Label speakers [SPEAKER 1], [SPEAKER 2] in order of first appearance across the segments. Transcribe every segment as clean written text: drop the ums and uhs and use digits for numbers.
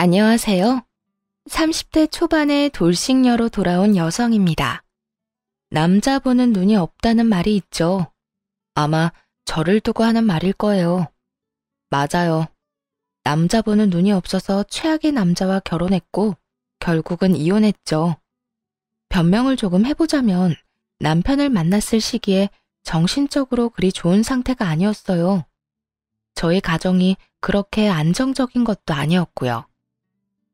[SPEAKER 1] 안녕하세요. 30대 초반의 돌싱녀로 돌아온 여성입니다. 남자 보는 눈이 없다는 말이 있죠. 아마 저를 두고 하는 말일 거예요. 맞아요. 남자 보는 눈이 없어서 최악의 남자와 결혼했고 결국은 이혼했죠. 변명을 조금 해보자면 남편을 만났을 시기에 정신적으로 그리 좋은 상태가 아니었어요. 저희 가정이 그렇게 안정적인 것도 아니었고요.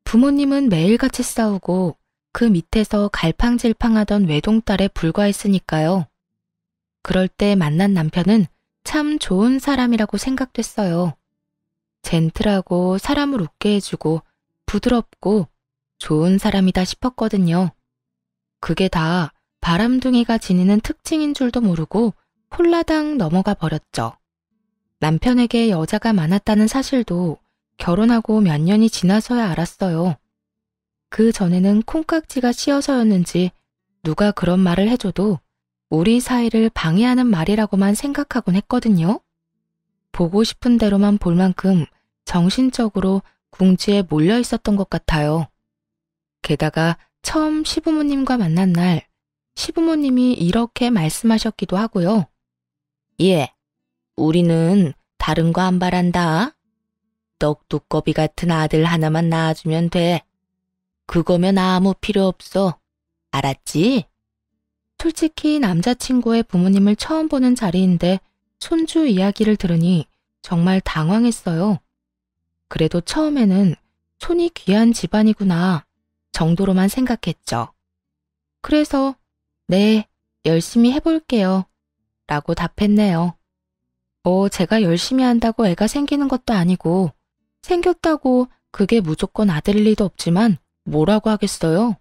[SPEAKER 1] 부모님은 매일같이 싸우고 그 밑에서 갈팡질팡하던 외동딸에 불과했으니까요. 그럴 때 만난 남편은 참 좋은 사람이라고 생각됐어요. 젠틀하고 사람을 웃게 해주고 부드럽고 좋은 사람이다 싶었거든요. 그게 다 바람둥이가 지니는 특징인 줄도 모르고 홀라당 넘어가 버렸죠. 남편에게 여자가 많았다는 사실도 결혼하고 몇 년이 지나서야 알았어요. 그 전에는 콩깍지가 씌어서였는지 누가 그런 말을 해줘도 우리 사이를 방해하는 말이라고만 생각하곤 했거든요. 보고 싶은 대로만 볼 만큼 정신적으로 궁지에 몰려 있었던 것 같아요. 게다가 처음 시부모님과 만난 날 시부모님이 이렇게 말씀하셨기도 하고요. 예, 우리는 다른 거 안 바란다. 떡두꺼비 같은 아들 하나만 낳아주면 돼. 그거면 아무 필요 없어. 알았지? 솔직히 남자친구의 부모님을 처음 보는 자리인데 손주 이야기를 들으니 정말 당황했어요. 그래도 처음에는 손이 귀한 집안이구나 정도로만 생각했죠. 그래서 네, 열심히 해볼게요 라고 답했네요. 제가 열심히 한다고 애가 생기는 것도 아니고 생겼다고 그게 무조건 아들일 리도 없지만 뭐라고 하겠어요?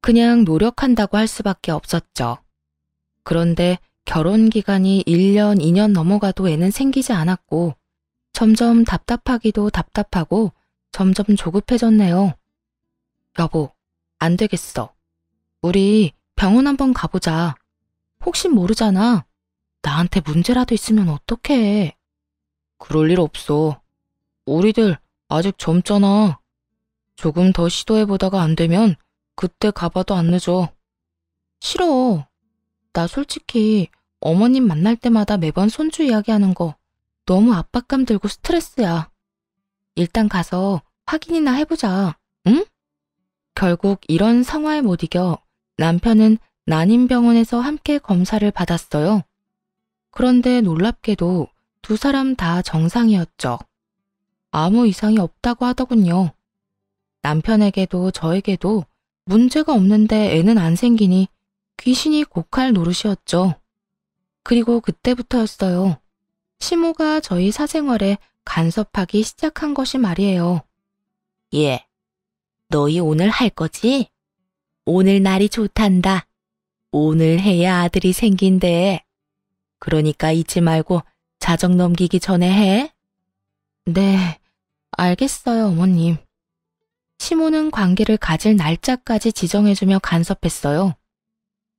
[SPEAKER 1] 그냥 노력한다고 할 수밖에 없었죠. 그런데 결혼 기간이 1년, 2년 넘어가도 애는 생기지 않았고 점점 답답하기도 답답하고 점점 조급해졌네요. 여보, 안 되겠어. 우리 병원 한번 가보자. 혹시 모르잖아. 나한테 문제라도 있으면 어떡해. 그럴 일 없어. 우리들 아직 젊잖아. 조금 더 시도해보다가 안 되면 그때 가봐도 안 늦어. 싫어. 나 솔직히 어머님 만날 때마다 매번 손주 이야기하는 거 너무 압박감 들고 스트레스야. 일단 가서 확인이나 해보자. 응? 결국 이런 상황에 못 이겨 남편은 난임병원에서 함께 검사를 받았어요. 그런데 놀랍게도 두 사람 다 정상이었죠. 아무 이상이 없다고 하더군요. 남편에게도 저에게도 문제가 없는데 애는 안 생기니 귀신이 곡할 노릇이었죠. 그리고 그때부터였어요. 시모가 저희 사생활에 간섭하기 시작한 것이 말이에요. 예, 너희 오늘 할 거지? 오늘 날이 좋단다. 오늘 해야 아들이 생긴대. 그러니까 잊지 말고 자정 넘기기 전에 해. 네, 알겠어요, 어머님. 시모는 관계를 가질 날짜까지 지정해주며 간섭했어요.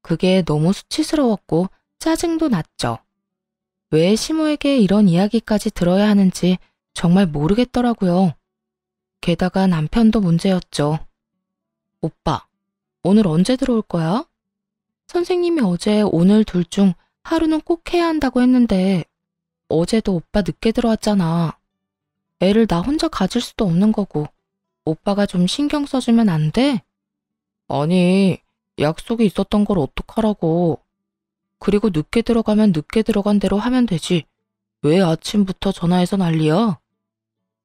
[SPEAKER 1] 그게 너무 수치스러웠고 짜증도 났죠. 왜 시모에게 이런 이야기까지 들어야 하는지 정말 모르겠더라고요. 게다가 남편도 문제였죠. 오빠, 오늘 언제 들어올 거야? 선생님이 어제 오늘 둘 중 하루는 꼭 해야 한다고 했는데 어제도 오빠 늦게 들어왔잖아. 애를 나 혼자 가질 수도 없는 거고 오빠가 좀 신경 써주면 안 돼? 아니, 약속이 있었던 걸 어떡하라고. 그리고 늦게 들어가면 늦게 들어간 대로 하면 되지. 왜 아침부터 전화해서 난리야?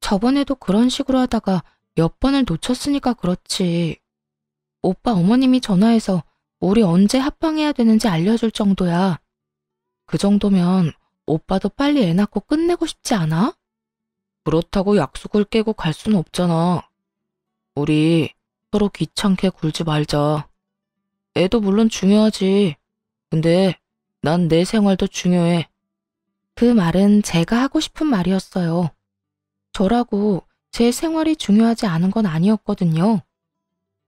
[SPEAKER 1] 저번에도 그런 식으로 하다가 몇 번을 놓쳤으니까 그렇지. 오빠 어머님이 전화해서 우리 언제 합방해야 되는지 알려줄 정도야. 그 정도면 오빠도 빨리 애 낳고 끝내고 싶지 않아? 그렇다고 약속을 깨고 갈 수는 없잖아. 우리 서로 귀찮게 굴지 말자. 애도 물론 중요하지. 근데 난 내 생활도 중요해. 그 말은 제가 하고 싶은 말이었어요. 저라고 제 생활이 중요하지 않은 건 아니었거든요.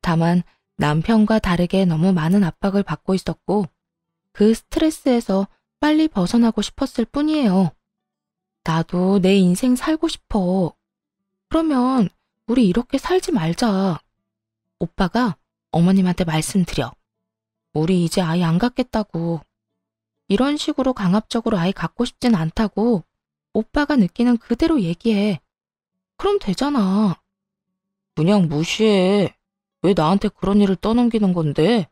[SPEAKER 1] 다만 남편과 다르게 너무 많은 압박을 받고 있었고 그 스트레스에서 빨리 벗어나고 싶었을 뿐이에요. 나도 내 인생 살고 싶어. 그러면 우리 이렇게 살지 말자. 오빠가 어머님한테 말씀드려. 우리 이제 아이 안 갖겠다고. 이런 식으로 강압적으로 아이 갖고 싶진 않다고 오빠가 느끼는 그대로 얘기해. 그럼 되잖아. 그냥 무시해. 왜 나한테 그런 일을 떠넘기는 건데?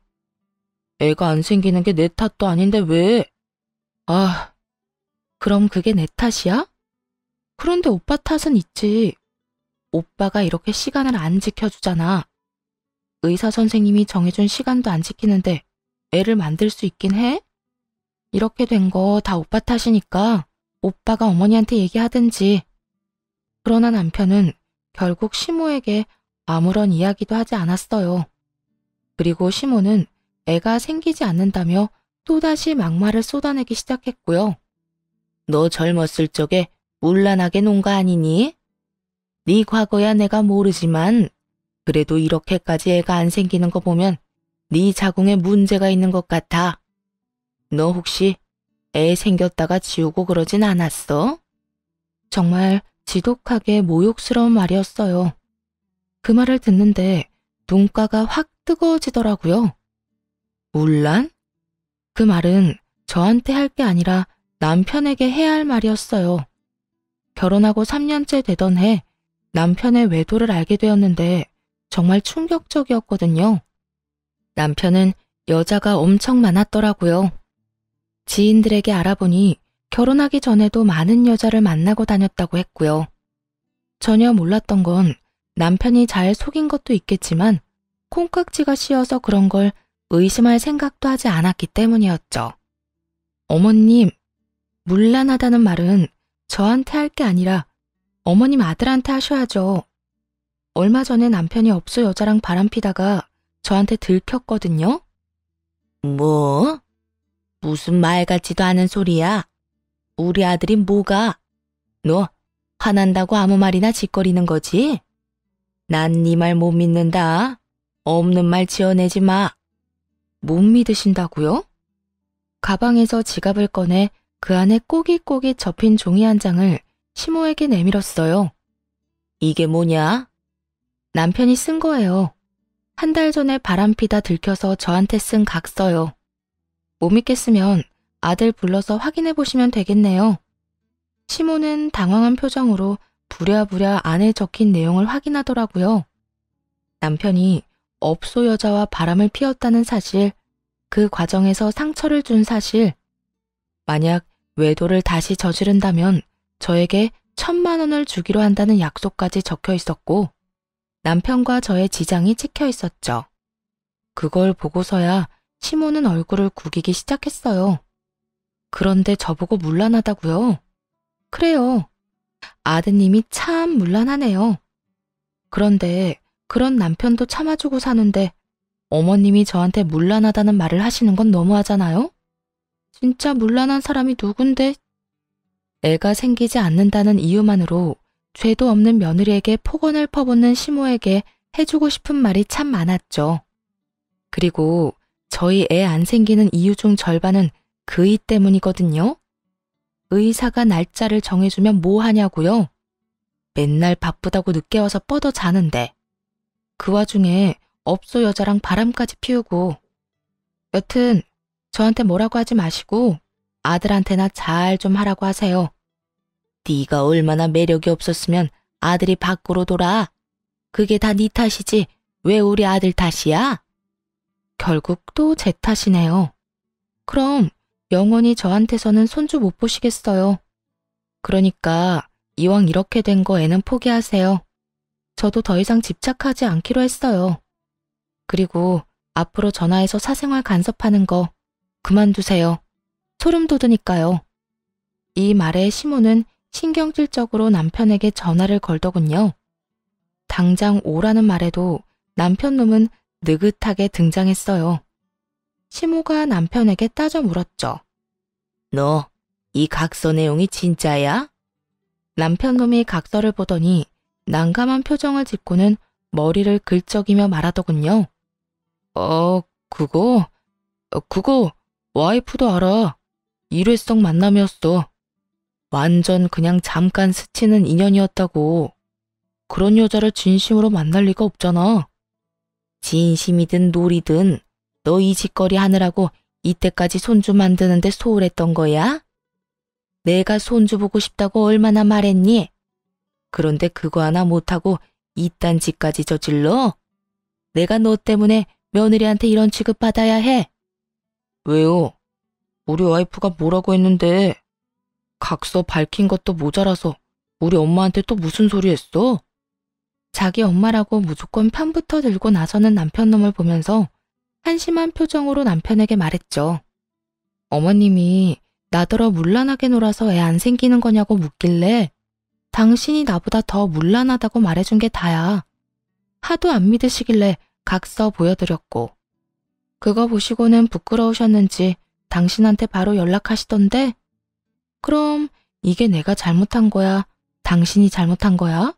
[SPEAKER 1] 애가 안 생기는 게 내 탓도 아닌데 왜? 아, 그럼 그게 내 탓이야? 그런데 오빠 탓은 있지. 오빠가 이렇게 시간을 안 지켜주잖아. 의사 선생님이 정해준 시간도 안 지키는데 애를 만들 수 있긴 해? 이렇게 된 거 다 오빠 탓이니까 오빠가 어머니한테 얘기하든지. 그러나 남편은 결국 시모에게 아무런 이야기도 하지 않았어요. 그리고 시모는 애가 생기지 않는다며 또다시 막말을 쏟아내기 시작했고요. 너 젊었을 적에 문란하게 논 거 아니니? 네 과거야 내가 모르지만 그래도 이렇게까지 애가 안 생기는 거 보면 네 자궁에 문제가 있는 것 같아. 너 혹시 애 생겼다가 지우고 그러진 않았어? 정말 지독하게 모욕스러운 말이었어요. 그 말을 듣는데 눈가가 확 뜨거워지더라고요. 문란? 그 말은 저한테 할 게 아니라 남편에게 해야 할 말이었어요. 결혼하고 3년째 되던 해 남편의 외도를 알게 되었는데 정말 충격적이었거든요. 남편은 여자가 엄청 많았더라고요. 지인들에게 알아보니 결혼하기 전에도 많은 여자를 만나고 다녔다고 했고요. 전혀 몰랐던 건 남편이 잘 속인 것도 있겠지만 콩깍지가 씌어서 그런 걸 의심할 생각도 하지 않았기 때문이었죠. 어머님, 문란하다는 말은 저한테 할 게 아니라 어머님 아들한테 하셔야죠. 얼마 전에 남편이 업소 여자랑 바람피다가 저한테 들켰거든요. 뭐? 무슨 말 같지도 않은 소리야? 우리 아들이 뭐가? 너 화난다고 아무 말이나 짓거리는 거지? 난 네 말 못 믿는다. 없는 말 지어내지 마. 못 믿으신다고요? 가방에서 지갑을 꺼내 그 안에 꼬깃꼬깃 접힌 종이 한 장을 시모에게 내밀었어요. 이게 뭐냐? 남편이 쓴 거예요. 한 달 전에 바람피다 들켜서 저한테 쓴 각서요. 못 믿겠으면 아들 불러서 확인해 보시면 되겠네요. 시모는 당황한 표정으로 부랴부랴 안에 적힌 내용을 확인하더라고요. 남편이 업소 여자와 바람을 피웠다는 사실, 그 과정에서 상처를 준 사실, 만약 외도를 다시 저지른다면 저에게 1,000만 원을 주기로 한다는 약속까지 적혀 있었고 남편과 저의 지장이 찍혀 있었죠. 그걸 보고서야 시모는 얼굴을 구기기 시작했어요. 그런데 저보고 문란하다고요? 그래요. 아드님이 참 문란하네요. 그런데 그런 남편도 참아주고 사는데 어머님이 저한테 문란하다는 말을 하시는 건 너무하잖아요? 진짜 문란한 사람이 누군데? 애가 생기지 않는다는 이유만으로 죄도 없는 며느리에게 폭언을 퍼붓는 시모에게 해주고 싶은 말이 참 많았죠. 그리고 저희 애 안 생기는 이유 중 절반은 그이 때문이거든요. 의사가 날짜를 정해주면 뭐 하냐고요? 맨날 바쁘다고 늦게 와서 뻗어 자는데. 그 와중에 업소 여자랑 바람까지 피우고. 여튼 저한테 뭐라고 하지 마시고 아들한테나 잘 좀 하라고 하세요. 네가 얼마나 매력이 없었으면 아들이 밖으로 돌아. 그게 다 네 탓이지 왜 우리 아들 탓이야? 결국 또 제 탓이네요. 그럼 영원히 저한테서는 손주 못 보시겠어요. 그러니까 이왕 이렇게 된 거 애는 포기하세요. 저도 더 이상 집착하지 않기로 했어요. 그리고 앞으로 전화해서 사생활 간섭하는 거 그만두세요. 소름 돋으니까요. 이 말에 시모는 신경질적으로 남편에게 전화를 걸더군요. 당장 오라는 말에도 남편 놈은 느긋하게 등장했어요. 시모가 남편에게 따져 물었죠. 너, 이 각서 내용이 진짜야? 남편 놈이 각서를 보더니 난감한 표정을 짓고는 머리를 긁적이며 말하더군요. 그거 와이프도 알아. 일회성 만남이었어. 완전 그냥 잠깐 스치는 인연이었다고. 그런 여자를 진심으로 만날 리가 없잖아. 진심이든 놀이든 너 이 짓거리 하느라고 이때까지 손주 만드는데 소홀했던 거야? 내가 손주 보고 싶다고 얼마나 말했니? 그런데 그거 하나 못하고 이딴 짓까지 저질러? 내가 너 때문에 며느리한테 이런 취급 받아야 해. 왜요? 우리 와이프가 뭐라고 했는데? 각서 밝힌 것도 모자라서 우리 엄마한테 또 무슨 소리 했어? 자기 엄마라고 무조건 편부터 들고 나서는 남편놈을 보면서 한심한 표정으로 남편에게 말했죠. 어머님이 나더러 문란하게 놀아서 애 안 생기는 거냐고 묻길래 당신이 나보다 더 문란하다고 말해준 게 다야. 하도 안 믿으시길래 각서 보여드렸고. 그거 보시고는 부끄러우셨는지 당신한테 바로 연락하시던데? 그럼 이게 내가 잘못한 거야? 당신이 잘못한 거야?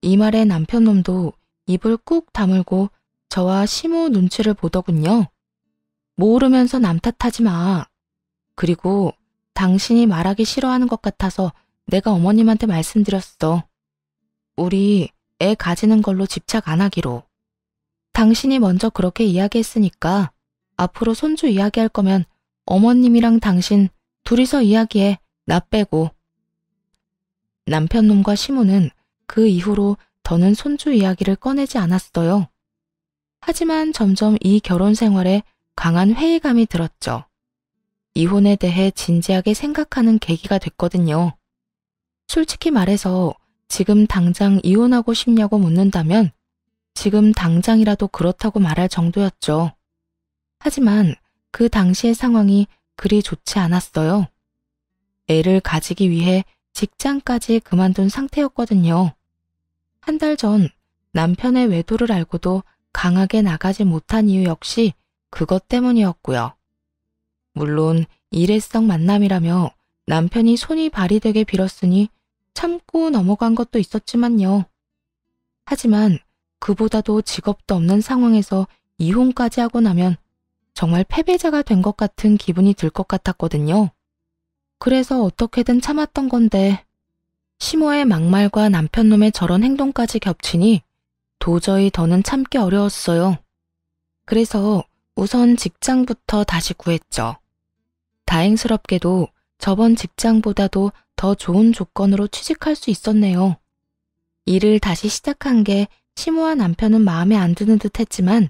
[SPEAKER 1] 이 말에 남편놈도 입을 꾹 다물고 저와 시모 눈치를 보더군요. 모르면서 남 탓하지 마. 그리고 당신이 말하기 싫어하는 것 같아서 내가 어머님한테 말씀드렸어. 우리 애 가지는 걸로 집착 안 하기로. 당신이 먼저 그렇게 이야기했으니까 앞으로 손주 이야기할 거면 어머님이랑 당신 둘이서 이야기해. 나 빼고. 남편놈과 시모는 그 이후로 더는 손주 이야기를 꺼내지 않았어요. 하지만 점점 이 결혼 생활에 강한 회의감이 들었죠. 이혼에 대해 진지하게 생각하는 계기가 됐거든요. 솔직히 말해서 지금 당장 이혼하고 싶냐고 묻는다면 지금 당장이라도 그렇다고 말할 정도였죠. 하지만 그 당시의 상황이 그리 좋지 않았어요. 애를 가지기 위해 직장까지 그만둔 상태였거든요. 한 달 전 남편의 외도를 알고도 강하게 나가지 못한 이유 역시 그것 때문이었고요. 물론 일회성 만남이라며 남편이 손이 발이 되게 빌었으니 참고 넘어간 것도 있었지만요. 하지만 그보다도 직업도 없는 상황에서 이혼까지 하고 나면 정말 패배자가 된 것 같은 기분이 들 것 같았거든요. 그래서 어떻게든 참았던 건데 시모의 막말과 남편놈의 저런 행동까지 겹치니 도저히 더는 참기 어려웠어요. 그래서 우선 직장부터 다시 구했죠. 다행스럽게도 저번 직장보다도 더 좋은 조건으로 취직할 수 있었네요. 일을 다시 시작한 게 시모와 남편은 마음에 안 드는 듯 했지만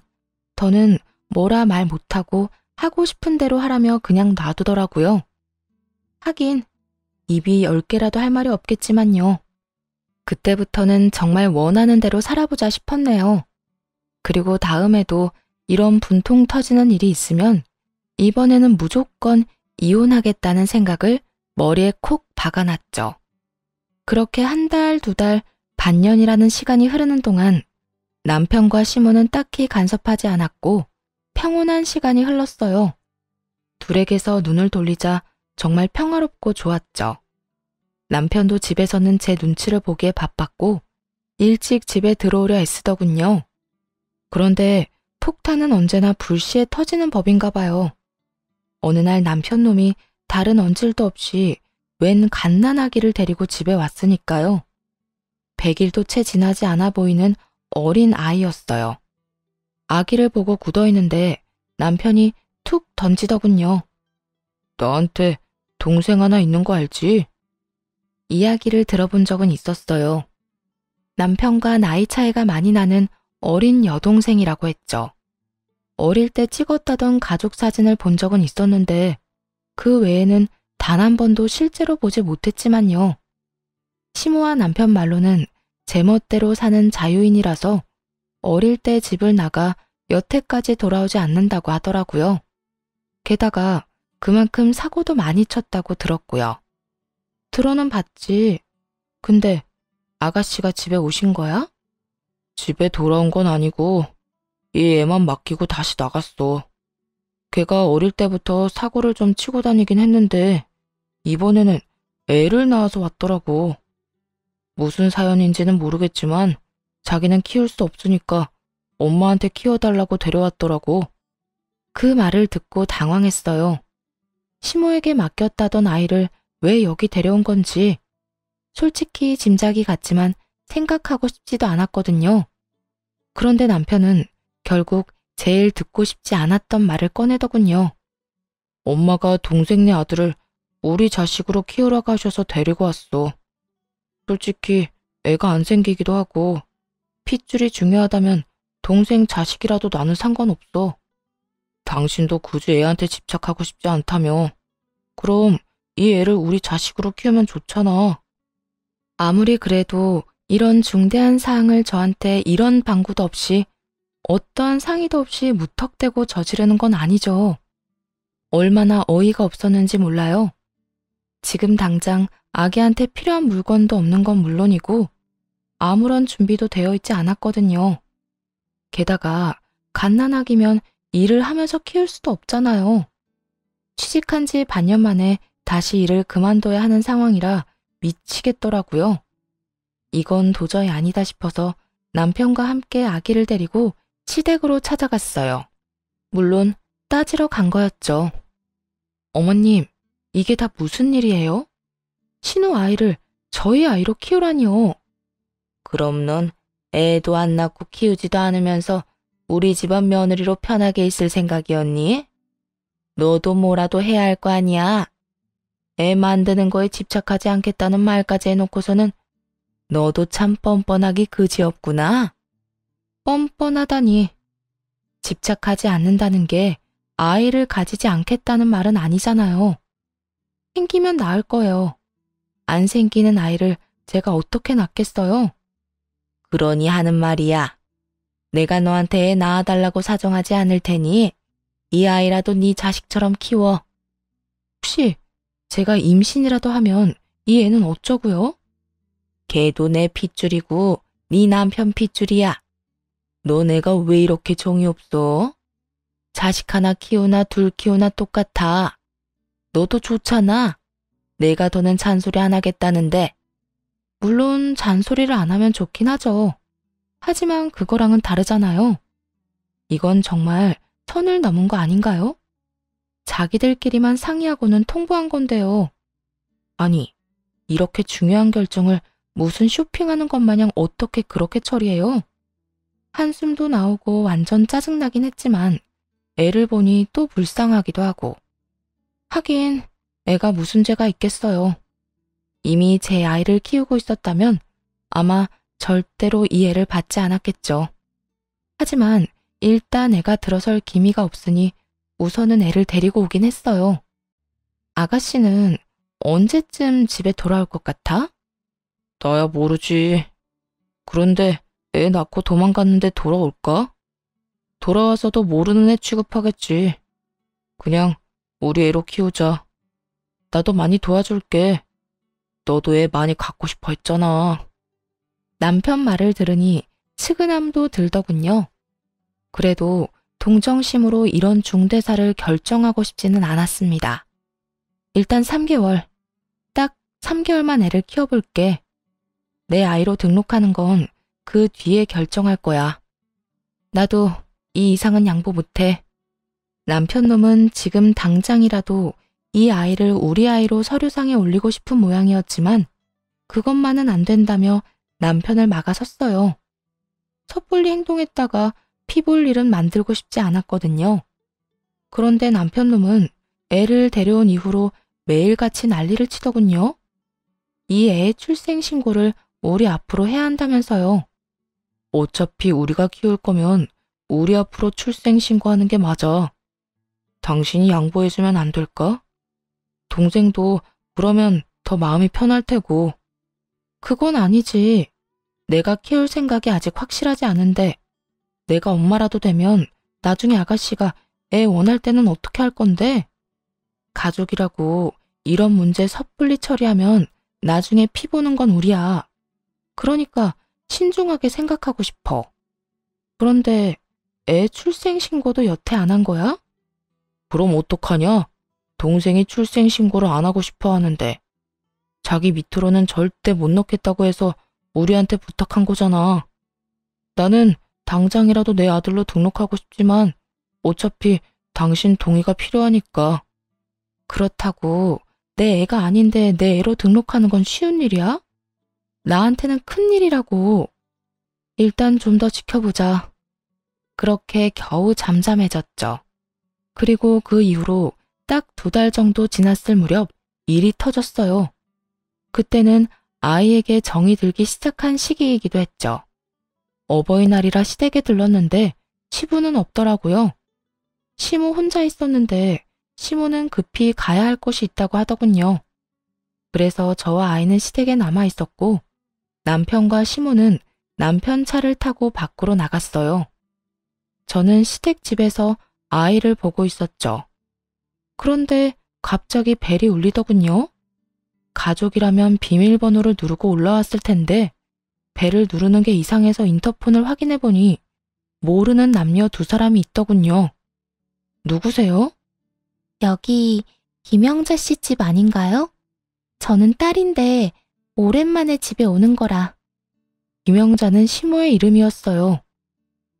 [SPEAKER 1] 더는 뭐라 말 못하고 하고 싶은 대로 하라며 그냥 놔두더라고요. 하긴 입이 10개라도 할 말이 없겠지만요. 그때부터는 정말 원하는 대로 살아보자 싶었네요. 그리고 다음에도 이런 분통 터지는 일이 있으면 이번에는 무조건 이혼하겠다는 생각을 머리에 콕 박아놨죠. 그렇게 한 달, 2달, 반년이라는 시간이 흐르는 동안 남편과 시모는 딱히 간섭하지 않았고 평온한 시간이 흘렀어요. 둘에게서 눈을 돌리자 정말 평화롭고 좋았죠. 남편도 집에서는 제 눈치를 보기에 바빴고 일찍 집에 들어오려 애쓰더군요. 그런데 폭탄은 언제나 불시에 터지는 법인가 봐요. 어느 날 남편놈이 다른 언질도 없이 웬 갓난아기를 데리고 집에 왔으니까요. 100일도 채 지나지 않아 보이는 어린 아이였어요. 아기를 보고 굳어있는데 남편이 툭 던지더군요. 나한테 동생 하나 있는 거 알지? 이야기를 들어본 적은 있었어요. 남편과 나이 차이가 많이 나는 어린 여동생이라고 했죠. 어릴 때 찍었다던 가족 사진을 본 적은 있었는데 그 외에는 단 한 번도 실제로 보지 못했지만요. 시모와 남편 말로는 제멋대로 사는 자유인이라서 어릴 때 집을 나가 여태까지 돌아오지 않는다고 하더라고요. 게다가 그만큼 사고도 많이 쳤다고 들었고요. 들어는 봤지. 근데 아가씨가 집에 오신 거야? 집에 돌아온 건 아니고 이 애만 맡기고 다시 나갔어. 걔가 어릴 때부터 사고를 좀 치고 다니긴 했는데 이번에는 애를 낳아서 왔더라고. 무슨 사연인지는 모르겠지만 자기는 키울 수 없으니까 엄마한테 키워달라고 데려왔더라고. 그 말을 듣고 당황했어요. 시모에게 맡겼다던 아이를 왜 여기 데려온 건지 솔직히 짐작이 갔지만 생각하고 싶지도 않았거든요. 그런데 남편은 결국 제일 듣고 싶지 않았던 말을 꺼내더군요. 엄마가 동생네 아들을 우리 자식으로 키우라고 하셔서 데리고 왔어. 솔직히 애가 안 생기기도 하고 핏줄이 중요하다면 동생 자식이라도 나는 상관없어. 당신도 굳이 애한테 집착하고 싶지 않다며. 그럼 이 애를 우리 자식으로 키우면 좋잖아. 아무리 그래도 이런 중대한 사항을 저한테 이런 방구도 없이 어떠한 상의도 없이 무턱대고 저지르는 건 아니죠. 얼마나 어이가 없었는지 몰라요. 지금 당장 아기한테 필요한 물건도 없는 건 물론이고 아무런 준비도 되어 있지 않았거든요. 게다가 갓난아기면 일을 하면서 키울 수도 없잖아요. 취직한 지 반년 만에 다시 일을 그만둬야 하는 상황이라 미치겠더라고요. 이건 도저히 아니다 싶어서 남편과 함께 아기를 데리고 시댁으로 찾아갔어요. 물론 따지러 간 거였죠. 어머님, 이게 다 무슨 일이에요? 신우 아이를 저희 아이로 키우라니요. 그럼 넌 애도 안 낳고 키우지도 않으면서 우리 집안 며느리로 편하게 있을 생각이었니? 너도 뭐라도 해야 할 거 아니야. 애 만드는 거에 집착하지 않겠다는 말까지 해놓고서는 너도 참 뻔뻔하기 그지없구나. 뻔뻔하다니. 집착하지 않는다는 게 아이를 가지지 않겠다는 말은 아니잖아요. 생기면 낳을 거예요. 안 생기는 아이를 제가 어떻게 낳겠어요? 그러니 하는 말이야. 내가 너한테 애 낳아달라고 사정하지 않을 테니 이 아이라도 네 자식처럼 키워. 혹시 제가 임신이라도 하면 이 애는 어쩌고요? 걔도 내 핏줄이고 네 남편 핏줄이야. 너 내가 왜 이렇게 정이 없어? 자식 하나 키우나 둘 키우나 똑같아. 너도 좋잖아. 내가 더는 잔소리 안 하겠다는데. 물론 잔소리를 안 하면 좋긴 하죠. 하지만 그거랑은 다르잖아요. 이건 정말 선을 넘은 거 아닌가요? 자기들끼리만 상의하고는 통보한 건데요. 아니, 이렇게 중요한 결정을 무슨 쇼핑하는 것 마냥 어떻게 그렇게 처리해요? 한숨도 나오고 완전 짜증나긴 했지만 애를 보니 또 불쌍하기도 하고. 하긴 애가 무슨 죄가 있겠어요. 이미 제 아이를 키우고 있었다면 아마 절대로 이 애를 받지 않았겠죠. 하지만 일단 애가 들어설 기미가 없으니 우선은 애를 데리고 오긴 했어요. 아가씨는 언제쯤 집에 돌아올 것 같아? 나야 모르지. 그런데 애 낳고 도망갔는데 돌아올까? 돌아와서도 모르는 애 취급하겠지. 그냥 우리 애로 키우자. 나도 많이 도와줄게. 너도 애 많이 갖고 싶어 했잖아. 남편 말을 들으니 측은함도 들더군요. 그래도 동정심으로 이런 중대사를 결정하고 싶지는 않았습니다. 일단 3개월, 딱 3개월만 애를 키워볼게. 내 아이로 등록하는 건 그 뒤에 결정할 거야. 나도 이 이상은 양보 못해. 남편 놈은 지금 당장이라도 이 아이를 우리 아이로 서류상에 올리고 싶은 모양이었지만 그것만은 안 된다며 남편을 막아섰어요. 섣불리 행동했다가 피 볼 일은 만들고 싶지 않았거든요. 그런데 남편 놈은 애를 데려온 이후로 매일같이 난리를 치더군요. 이 애의 출생 신고를 우리 앞으로 해야 한다면서요. 어차피 우리가 키울 거면 우리 앞으로 출생 신고하는 게 맞아. 당신이 양보해주면 안 될까? 동생도 그러면 더 마음이 편할 테고. 그건 아니지. 내가 키울 생각이 아직 확실하지 않은데 내가 엄마라도 되면 나중에 아가씨가 애 원할 때는 어떻게 할 건데? 가족이라고 이런 문제 섣불리 처리하면 나중에 피 보는 건 우리야. 그러니까 신중하게 생각하고 싶어. 그런데 애 출생 신고도 여태 안 한 거야? 그럼 어떡하냐? 동생이 출생 신고를 안 하고 싶어 하는데 자기 밑으로는 절대 못 넣겠다고 해서 우리한테 부탁한 거잖아. 나는 당장이라도 내 아들로 등록하고 싶지만 어차피 당신 동의가 필요하니까. 그렇다고 내 애가 아닌데 내 애로 등록하는 건 쉬운 일이야? 나한테는 큰일이라고. 일단 좀 더 지켜보자. 그렇게 겨우 잠잠해졌죠. 그리고 그 이후로 딱 2달 정도 지났을 무렵 일이 터졌어요. 그때는 아이에게 정이 들기 시작한 시기이기도 했죠. 어버이날이라 시댁에 들렀는데 시부는 없더라고요. 시모 혼자 있었는데 시모는 급히 가야 할 곳이 있다고 하더군요. 그래서 저와 아이는 시댁에 남아 있었고 남편과 시모는 남편 차를 타고 밖으로 나갔어요. 저는 시댁 집에서 아이를 보고 있었죠. 그런데 갑자기 벨이 울리더군요. 가족이라면 비밀번호를 누르고 올라왔을 텐데 벨을 누르는 게 이상해서 인터폰을 확인해 보니 모르는 남녀 2사람이 있더군요. 누구세요? 여기 김영자 씨 집 아닌가요? 저는 딸인데 오랜만에 집에 오는 거라. 김영자는 시모의 이름이었어요.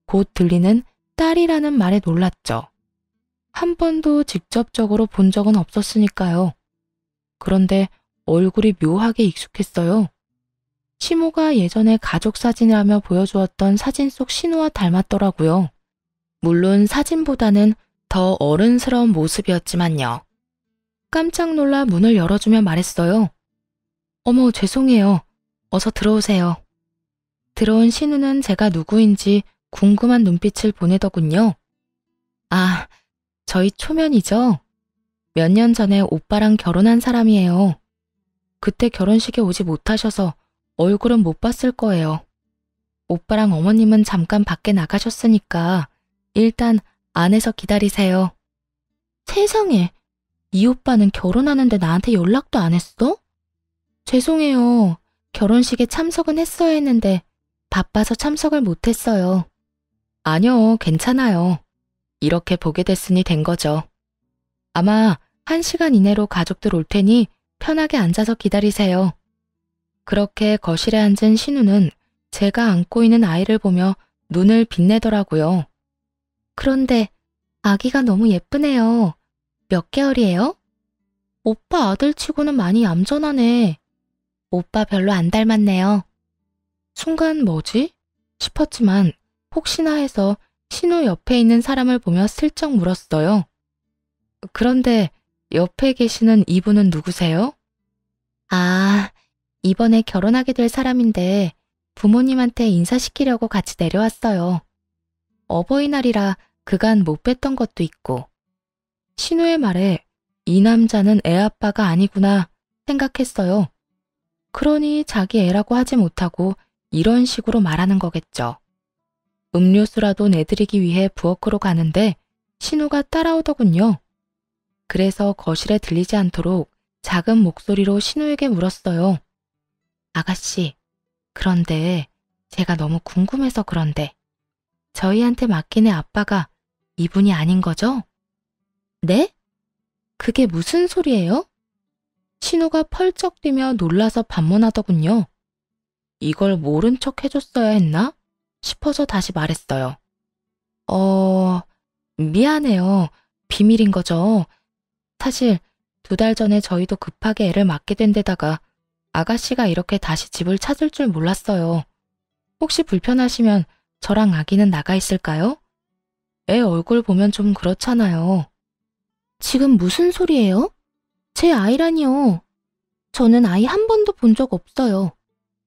[SPEAKER 1] 곧 들리는 딸이라는 말에 놀랐죠. 한 번도 직접적으로 본 적은 없었으니까요. 그런데 얼굴이 묘하게 익숙했어요. 시모가 예전에 가족 사진이라며 보여주었던 사진 속 신우와 닮았더라고요. 물론 사진보다는 더 어른스러운 모습이었지만요. 깜짝 놀라 문을 열어주며 말했어요. 어머, 죄송해요. 어서 들어오세요. 들어온 신우는 제가 누구인지 궁금한 눈빛을 보내더군요. 아, 저희 초면이죠? 몇 년 전에 오빠랑 결혼한 사람이에요. 그때 결혼식에 오지 못하셔서 얼굴은 못 봤을 거예요. 오빠랑 어머님은 잠깐 밖에 나가셨으니까 일단 안에서 기다리세요. 세상에, 이 오빠는 결혼하는데 나한테 연락도 안 했어? 죄송해요. 결혼식에 참석은 했어야 했는데 바빠서 참석을 못했어요. 아니요, 괜찮아요. 이렇게 보게 됐으니 된 거죠. 아마 1시간 이내로 가족들 올 테니 편하게 앉아서 기다리세요. 그렇게 거실에 앉은 신우는 제가 안고 있는 아이를 보며 눈을 빛내더라고요. 그런데 아기가 너무 예쁘네요. 몇 개월이에요? 오빠 아들치고는 많이 얌전하네. 오빠 별로 안 닮았네요. 순간 뭐지? 싶었지만 혹시나 해서 신우 옆에 있는 사람을 보며 슬쩍 물었어요. 그런데 옆에 계시는 이분은 누구세요? 아, 이번에 결혼하게 될 사람인데 부모님한테 인사시키려고 같이 내려왔어요. 어버이날이라 그간 못 뵀던 것도 있고. 신우의 말에 이 남자는 애 아빠가 아니구나 생각했어요. 그러니 자기 애라고 하지 못하고 이런 식으로 말하는 거겠죠. 음료수라도 내드리기 위해 부엌으로 가는데 신우가 따라오더군요. 그래서 거실에 들리지 않도록 작은 목소리로 신우에게 물었어요. 아가씨, 그런데 제가 너무 궁금해서 그런데 저희한테 맡긴 애 아빠가 이분이 아닌 거죠? 네? 그게 무슨 소리예요? 신우가 펄쩍 뛰며 놀라서 반문하더군요. 이걸 모른 척 해줬어야 했나? 싶어서 다시 말했어요. 미안해요. 비밀인 거죠. 사실 2달 전에 저희도 급하게 애를 맡게 된 데다가 아가씨가 이렇게 다시 집을 찾을 줄 몰랐어요. 혹시 불편하시면 저랑 아기는 나가 있을까요? 애 얼굴 보면 좀 그렇잖아요. 지금 무슨 소리예요? 제 아이라니요. 저는 아이 한 번도 본 적 없어요.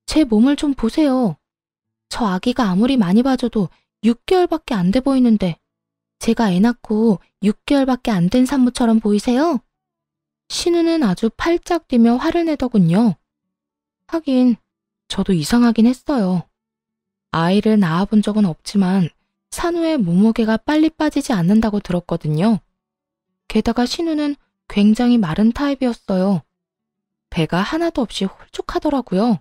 [SPEAKER 1] 제 몸을 좀 보세요. 저 아기가 아무리 많이 봐줘도 6개월밖에 안 돼 보이는데 제가 애 낳고 6개월밖에 안 된 산모처럼 보이세요? 신우는 아주 팔짝 뛰며 화를 내더군요. 하긴 저도 이상하긴 했어요. 아이를 낳아본 적은 없지만 산후에 몸무게가 빨리 빠지지 않는다고 들었거든요. 게다가 신우는 굉장히 마른 타입이었어요. 배가 하나도 없이 홀쭉하더라고요.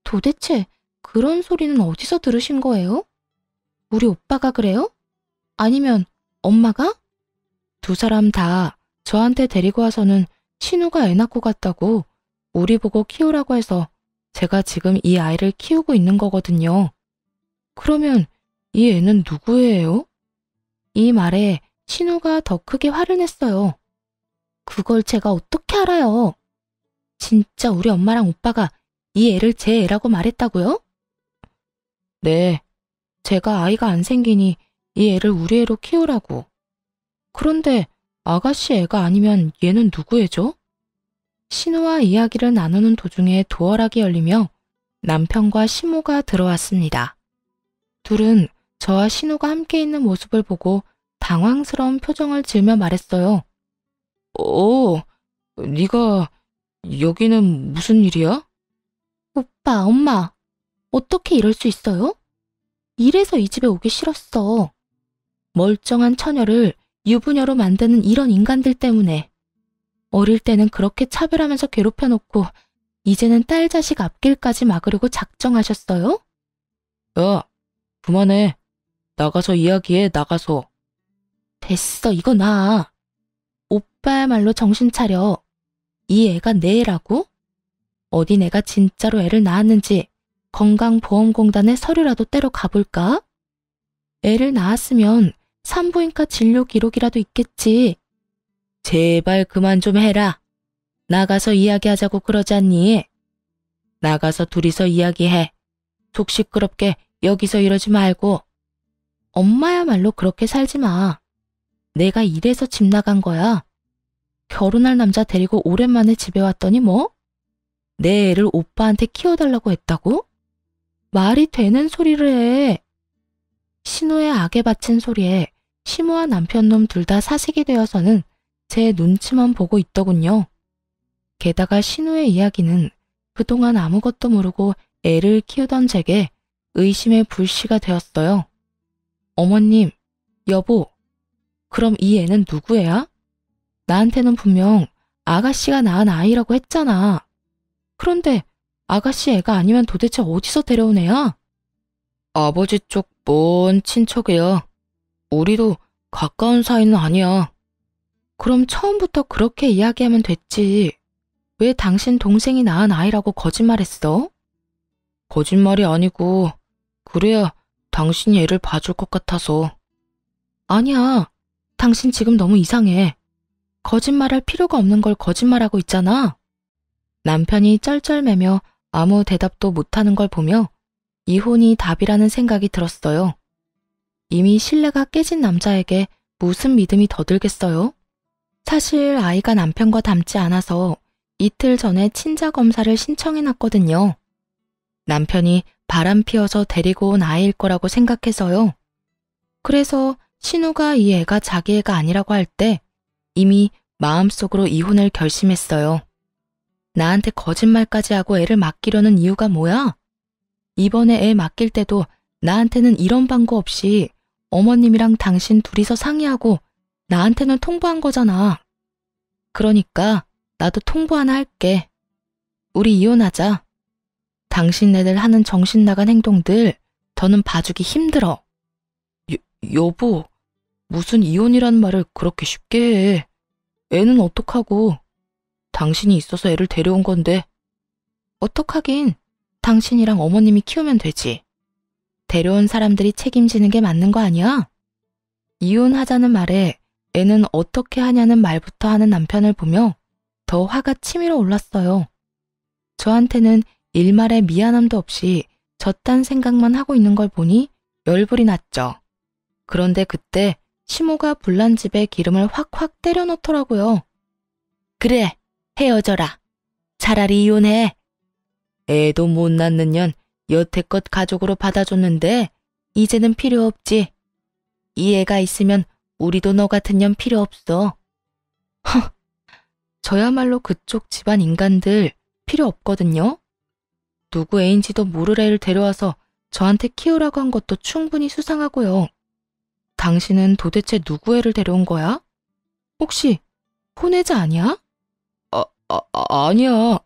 [SPEAKER 1] 도대체 그런 소리는 어디서 들으신 거예요? 우리 오빠가 그래요? 아니면 엄마가? 2사람 다 저한테 데리고 와서는 신우가 애 낳고 갔다고 우리 보고 키우라고 해서 제가 지금 이 아이를 키우고 있는 거거든요. 그러면 이 애는 누구예요? 이 말에 신우가 더 크게 화를 냈어요. 그걸 제가 어떻게 알아요? 진짜 우리 엄마랑 오빠가 이 애를 제 애라고 말했다고요? 네, 제가 아이가 안 생기니 이 애를 우리 애로 키우라고. 그런데 아가씨 애가 아니면 얘는 누구 애죠? 신우와 이야기를 나누는 도중에 도어락이 열리며 남편과 시모가 들어왔습니다. 둘은 저와 신우가 함께 있는 모습을 보고 당황스러운 표정을 지으며 말했어요. 네가 여기는 무슨 일이야? 오빠, 엄마, 어떻게 이럴 수 있어요? 이래서 이 집에 오기 싫었어. 멀쩡한 처녀를 유부녀로 만드는 이런 인간들 때문에. 어릴 때는 그렇게 차별하면서 괴롭혀놓고 이제는 딸 자식 앞길까지 막으려고 작정하셨어요? 야, 그만해. 나가서 이야기해, 나가서. 됐어, 이거 나. 오빠야말로 정신 차려. 이 애가 내 애라고? 어디 내가 진짜로 애를 낳았는지 건강보험공단에 서류라도 떼러 가볼까? 애를 낳았으면 산부인과 진료 기록이라도 있겠지. 제발 그만 좀 해라. 나가서 이야기하자고 그러지 않니? 나가서 둘이서 이야기해. 속 시끄럽게 여기서 이러지 말고. 엄마야말로 그렇게 살지 마. 내가 이래서 집 나간 거야. 결혼할 남자 데리고 오랜만에 집에 왔더니 뭐? 내 애를 오빠한테 키워달라고 했다고? 말이 되는 소리를 해. 신우의 악에 바친 소리에 시모와 남편놈 둘 다 사색이 되어서는 제 눈치만 보고 있더군요. 게다가 신우의 이야기는 그동안 아무것도 모르고 애를 키우던 제게 의심의 불씨가 되었어요. 어머님, 여보, 그럼 이 애는 누구 애야? 나한테는 분명 아가씨가 낳은 아이라고 했잖아. 그런데 아가씨 애가 아니면 도대체 어디서 데려온 애야? 아버지 쪽 먼 친척이야. 우리도 가까운 사이는 아니야. 그럼 처음부터 그렇게 이야기하면 됐지. 왜 당신 동생이 낳은 아이라고 거짓말했어? 거짓말이 아니고 그래야 당신이 애를 봐줄 것 같아서. 아니야. 당신 지금 너무 이상해. 거짓말할 필요가 없는 걸 거짓말하고 있잖아. 남편이 쩔쩔매며 아무 대답도 못하는 걸 보며 이혼이 답이라는 생각이 들었어요. 이미 신뢰가 깨진 남자에게 무슨 믿음이 더 들겠어요? 사실 아이가 남편과 닮지 않아서 이틀 전에 친자 검사를 신청해놨거든요. 남편이 바람 피워서 데리고 온 아이일 거라고 생각해서요. 그래서 신우가 이 애가 자기 애가 아니라고 할 때 이미 마음속으로 이혼을 결심했어요. 나한테 거짓말까지 하고 애를 맡기려는 이유가 뭐야? 이번에 애 맡길 때도 나한테는 이런 방구 없이 어머님이랑 당신 둘이서 상의하고 나한테는 통보한 거잖아. 그러니까 나도 통보 하나 할게. 우리 이혼하자. 당신네들 하는 정신 나간 행동들 더는 봐주기 힘들어. 여보, 무슨 이혼이란 말을 그렇게 쉽게 해. 애는 어떡하고. 당신이 있어서 애를 데려온 건데. 어떡하긴. 당신이랑 어머님이 키우면 되지. 데려온 사람들이 책임지는 게 맞는 거 아니야? 이혼하자는 말에 애는 어떻게 하냐는 말부터 하는 남편을 보며 더 화가 치밀어 올랐어요. 저한테는 일말의 미안함도 없이 저딴 생각만 하고 있는 걸 보니 열불이 났죠. 그런데 그때 시모가 불난 집에 기름을 확확 때려 넣더라고요. 그래, 헤어져라. 차라리 이혼해. 애도 못 낳는 년 여태껏 가족으로 받아줬는데 이제는 필요 없지. 이 애가 있으면 우리도 너 같은 년 필요 없어. 허, 저야말로 그쪽 집안 인간들 필요 없거든요. 누구 애인지도 모를 애를 데려와서 저한테 키우라고 한 것도 충분히 수상하고요. 당신은 도대체 누구 애를 데려온 거야? 혹시 혼외자 아니야? 아니야.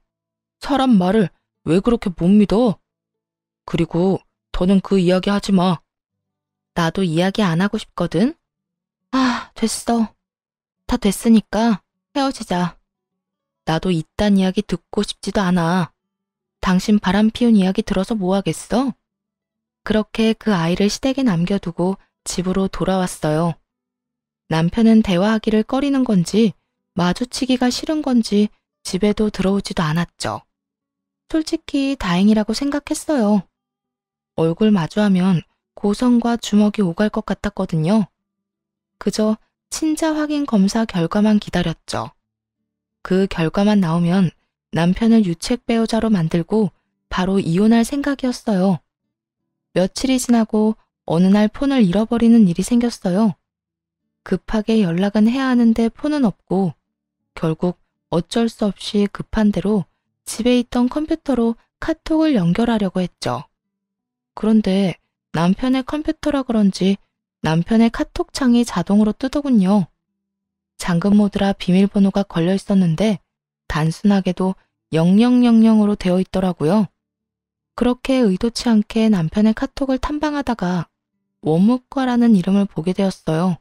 [SPEAKER 1] 사람 말을 왜 그렇게 못 믿어? 그리고 더는 그 이야기 하지 마. 나도 이야기 안 하고 싶거든. 아, 됐어. 다 됐으니까 헤어지자. 나도 이딴 이야기 듣고 싶지도 않아. 당신 바람 피운 이야기 들어서 뭐 하겠어? 그렇게 그 아이를 시댁에 남겨두고 집으로 돌아왔어요. 남편은 대화하기를 꺼리는 건지 마주치기가 싫은 건지 집에도 들어오지도 않았죠. 솔직히 다행이라고 생각했어요. 얼굴 마주하면 고성과 주먹이 오갈 것 같았거든요. 그저 친자 확인 검사 결과만 기다렸죠. 그 결과만 나오면 남편을 유책 배우자로 만들고 바로 이혼할 생각이었어요. 며칠이 지나고 어느 날 폰을 잃어버리는 일이 생겼어요. 급하게 연락은 해야 하는데 폰은 없고 결국 어쩔 수 없이 급한 대로 집에 있던 컴퓨터로 카톡을 연결하려고 했죠. 그런데 남편의 컴퓨터라 그런지 남편의 카톡 창이 자동으로 뜨더군요. 잠금 모드라 비밀번호가 걸려 있었는데 단순하게도 0000으로 되어 있더라고요. 그렇게 의도치 않게 남편의 카톡을 탐방하다가 원무과라는 이름을 보게 되었어요.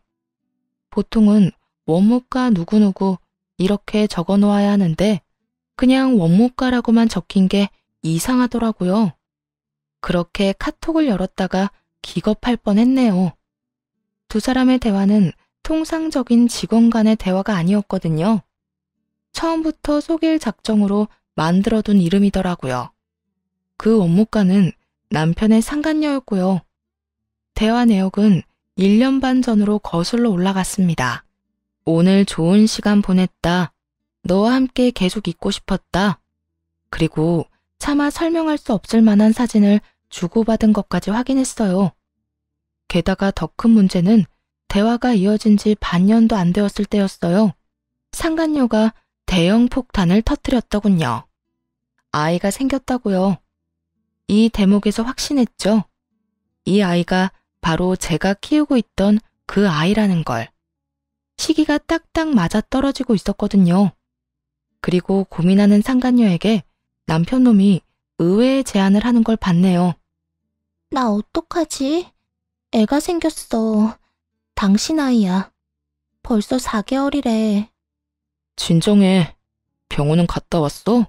[SPEAKER 1] 보통은 원무과 누구누구 이렇게 적어 놓아야 하는데 그냥 원무과라고만 적힌 게 이상하더라고요. 그렇게 카톡을 열었다가 기겁할 뻔했네요. 두 사람의 대화는 통상적인 직원 간의 대화가 아니었거든요. 처음부터 속일 작정으로 만들어둔 이름이더라고요. 그 원무과는 남편의 상간녀였고요. 대화 내역은 1년 반 전으로 거슬러 올라갔습니다. 오늘 좋은 시간 보냈다. 너와 함께 계속 있고 싶었다. 그리고 차마 설명할 수 없을 만한 사진을 주고받은 것까지 확인했어요. 게다가 더 큰 문제는 대화가 이어진 지 반년도 안 되었을 때였어요. 상간녀가 대형 폭탄을 터뜨렸더군요. 아이가 생겼다고요. 이 대목에서 확신했죠. 이 아이가 바로 제가 키우고 있던 그 아이라는 걸. 시기가 딱딱 맞아 떨어지고 있었거든요. 그리고 고민하는 상간녀에게 남편놈이 의외의 제안을 하는 걸 봤네요.
[SPEAKER 2] 나 어떡하지? 애가 생겼어. 당신 아이야. 벌써 4개월이래.
[SPEAKER 1] 진정해. 병원은 갔다 왔어?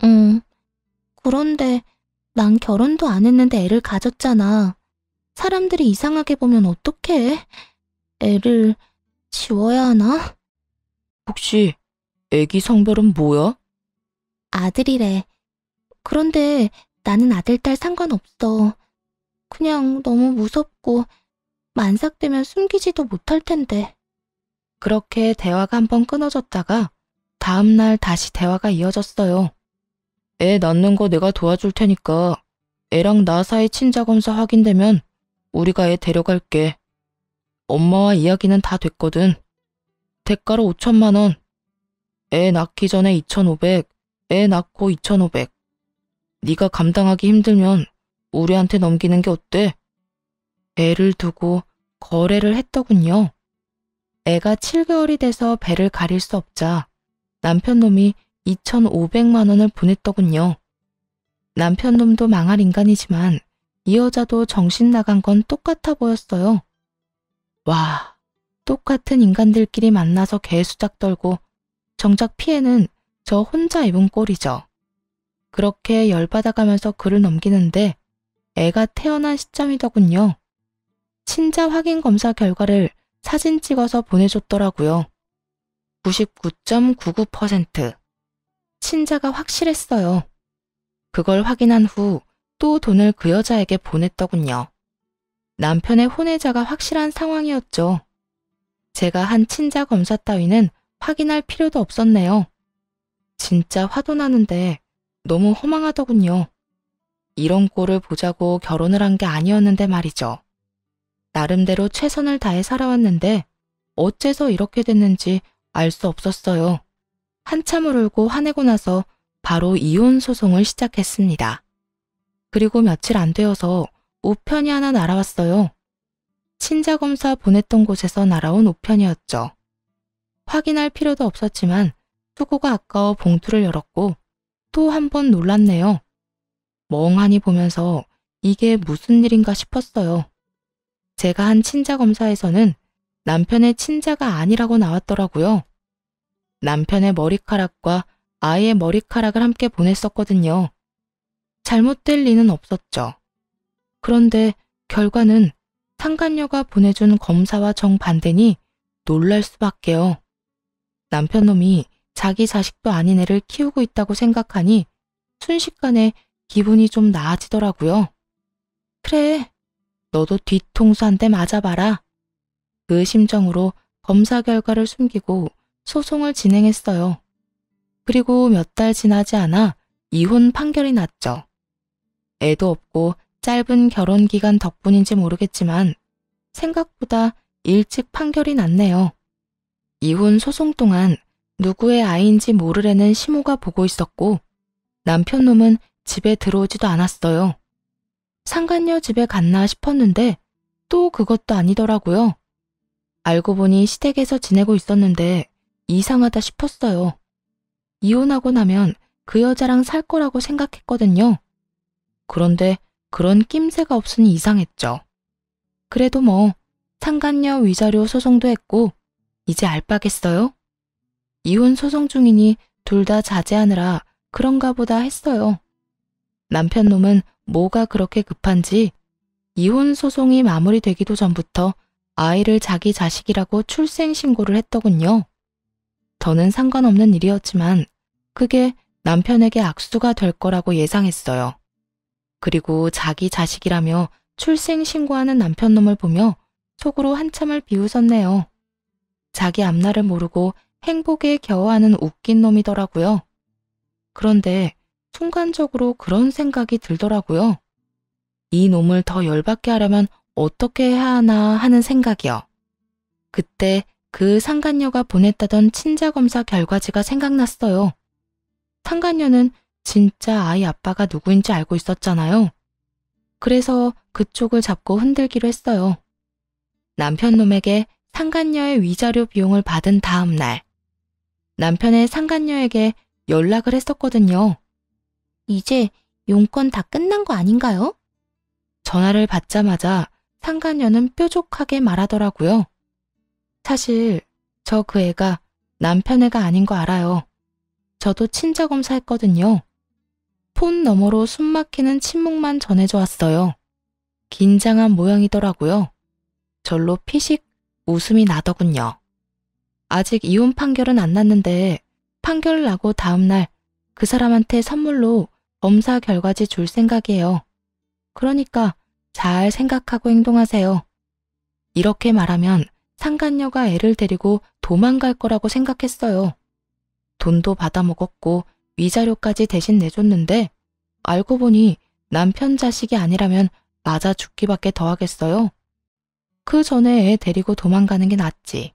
[SPEAKER 2] 응. 그런데 난 결혼도 안 했는데 애를 가졌잖아. 사람들이 이상하게 보면 어떡해? 애를 지워야 하나?
[SPEAKER 1] 혹시 애기 성별은 뭐야?
[SPEAKER 2] 아들이래. 그런데 나는 아들, 딸 상관없어. 그냥 너무 무섭고 만삭되면 숨기지도 못할 텐데.
[SPEAKER 1] 그렇게 대화가 한번 끊어졌다가 다음날 다시 대화가 이어졌어요. 애 낳는 거 내가 도와줄 테니까 애랑 나 사이 친자 검사 확인되면 우리가 애 데려갈게. 엄마와 이야기는 다 됐거든. 대가로 5천만 원. 애 낳기 전에 2,500, 애 낳고 2,500. 네가 감당하기 힘들면 우리한테 넘기는 게 어때? 애를 두고 거래를 했더군요. 애가 7개월이 돼서 배를 가릴 수 없자 남편놈이 2,500만 원을 보냈더군요. 남편놈도 망할 인간이지만 이 여자도 정신 나간 건 똑같아 보였어요. 와, 똑같은 인간들끼리 만나서 개수작 떨고 정작 피해는 저 혼자 입은 꼴이죠. 그렇게 열받아가면서 글을 넘기는데 애가 태어난 시점이더군요. 친자 확인 검사 결과를 사진 찍어서 보내줬더라고요. 99.99%. 친자가 확실했어요. 그걸 확인한 후 또 돈을 그 여자에게 보냈더군요. 남편의 혼외자가 확실한 상황이었죠. 제가 한 친자 검사 따위는 확인할 필요도 없었네요. 진짜 화도 나는데 너무 허망하더군요. 이런 꼴을 보자고 결혼을 한 게 아니었는데 말이죠. 나름대로 최선을 다해 살아왔는데 어째서 이렇게 됐는지 알 수 없었어요. 한참을 울고 화내고 나서 바로 이혼 소송을 시작했습니다. 그리고 며칠 안 되어서 우편이 하나 날아왔어요. 친자검사 보냈던 곳에서 날아온 우편이었죠. 확인할 필요도 없었지만 수고가 아까워 봉투를 열었고 또 한 번 놀랐네요. 멍하니 보면서 이게 무슨 일인가 싶었어요. 제가 한 친자검사에서는 남편의 친자가 아니라고 나왔더라고요. 남편의 머리카락과 아이의 머리카락을 함께 보냈었거든요. 잘못될 리는 없었죠. 그런데 결과는 상간녀가 보내준 검사와 정반대니 놀랄 수밖에요. 남편놈이 자기 자식도 아닌 애를 키우고 있다고 생각하니 순식간에 기분이 좀 나아지더라고요. 그래, 너도 뒤통수 한 대 맞아봐라. 그 심정으로 검사 결과를 숨기고 소송을 진행했어요. 그리고 몇 달 지나지 않아 이혼 판결이 났죠. 애도 없고 짧은 결혼 기간 덕분인지 모르겠지만 생각보다 일찍 판결이 났네요. 이혼 소송 동안 누구의 아이인지 모르려는 시모가 보고 있었고 남편 놈은 집에 들어오지도 않았어요. 상간녀 집에 갔나 싶었는데 또 그것도 아니더라고요. 알고 보니 시댁에서 지내고 있었는데 이상하다 싶었어요. 이혼하고 나면 그 여자랑 살 거라고 생각했거든요. 그런데 그런 낌새가 없으니 이상했죠. 그래도 뭐 상간녀 위자료 소송도 했고 이제 알바겠어요? 이혼 소송 중이니 둘 다 자제하느라 그런가 보다 했어요. 남편 놈은 뭐가 그렇게 급한지 이혼 소송이 마무리되기도 전부터 아이를 자기 자식이라고 출생신고를 했더군요. 저는 상관없는 일이었지만 그게 남편에게 악수가 될 거라고 예상했어요. 그리고 자기 자식이라며 출생신고하는 남편 놈을 보며 속으로 한참을 비웃었네요. 자기 앞날을 모르고 행복에 겨워하는 웃긴 놈이더라고요. 그런데 순간적으로 그런 생각이 들더라고요. 이 놈을 더 열받게 하려면 어떻게 해야 하나 하는 생각이요. 그때 그 상간녀가 보냈다던 친자검사 결과지가 생각났어요. 상간녀는 진짜 아이 아빠가 누구인지 알고 있었잖아요. 그래서 그쪽을 잡고 흔들기로 했어요. 남편 놈에게 상간녀의 위자료 비용을 받은 다음 날, 남편의 상간녀에게 연락을 했었거든요.
[SPEAKER 2] 이제 용건 다 끝난 거 아닌가요?
[SPEAKER 1] 전화를 받자마자 상간녀는 뾰족하게 말하더라고요. 사실 저 그 애가 남편 애가 아닌 거 알아요. 저도 친자검사 했거든요. 폰 너머로 숨막히는 침묵만 전해져 왔어요. 긴장한 모양이더라고요. 절로 피식 웃음이 나더군요. 아직 이혼 판결은 안 났는데 판결 나고 다음날 그 사람한테 선물로 검사 결과지 줄 생각이에요. 그러니까 잘 생각하고 행동하세요. 이렇게 말하면 상간녀가 애를 데리고 도망갈 거라고 생각했어요. 돈도 받아먹었고 위자료까지 대신 내줬는데 알고 보니 남편 자식이 아니라면 맞아 죽기밖에 더 하겠어요. 그 전에 애 데리고 도망가는 게 낫지.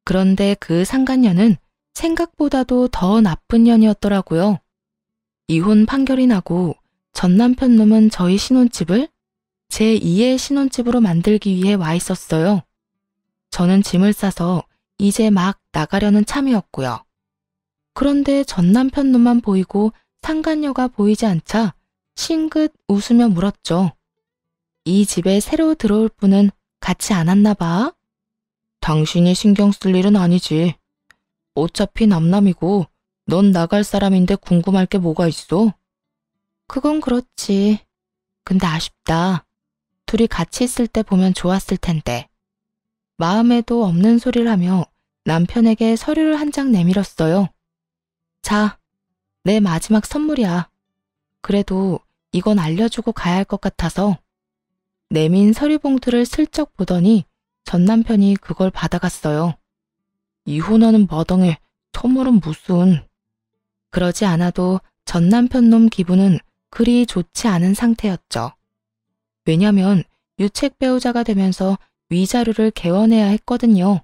[SPEAKER 1] 그런데 그 상간녀는 생각보다도 더 나쁜 년이었더라고요. 이혼 판결이 나고 전 남편 놈은 저희 신혼집을 제2의 신혼집으로 만들기 위해 와 있었어요. 저는 짐을 싸서 이제 막 나가려는 참이었고요. 그런데 전 남편 놈만 보이고 상간녀가 보이지 않자 싱긋 웃으며 물었죠. 이 집에 새로 들어올 분은 같이 안 왔나 봐? 당신이 신경 쓸 일은 아니지. 어차피 남남이고 넌 나갈 사람인데 궁금할 게 뭐가 있어? 그건 그렇지. 근데 아쉽다. 둘이 같이 있을 때 보면 좋았을 텐데. 마음에도 없는 소리를 하며 남편에게 서류를 한 장 내밀었어요. 자, 내 마지막 선물이야. 그래도 이건 알려주고 가야 할 것 같아서. 내민 서류 봉투를 슬쩍 보더니 전 남편이 그걸 받아갔어요. 이혼하는 마당에 선물은 무슨. 그러지 않아도 전 남편 놈 기분은 그리 좋지 않은 상태였죠. 왜냐면 유책 배우자가 되면서 위자료를 개원해야 했거든요.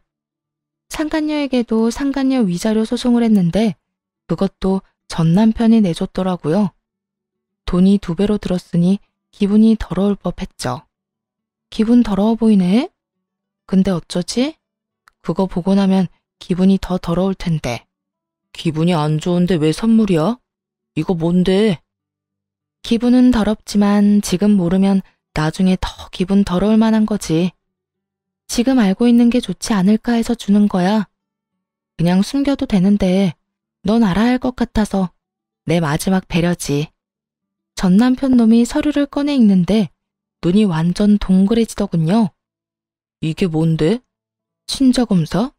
[SPEAKER 1] 상간녀에게도 상간녀 위자료 소송을 했는데 그것도 전 남편이 내줬더라고요. 돈이 2배로 들었으니 기분이 더러울 법했죠. 기분 더러워 보이네? 근데 어쩌지? 그거 보고 나면 기분이 더 더러울 텐데. 기분이 안 좋은데 왜 선물이야? 이거 뭔데? 기분은 더럽지만 지금 모르면 나중에 더 기분 더러울 만한 거지. 지금 알고 있는 게 좋지 않을까 해서 주는 거야. 그냥 숨겨도 되는데 넌 알아야 할 것 같아서 내 마지막 배려지. 전 남편 놈이 서류를 꺼내 읽는데 눈이 완전 동그래지더군요. 이게 뭔데? 친자검사?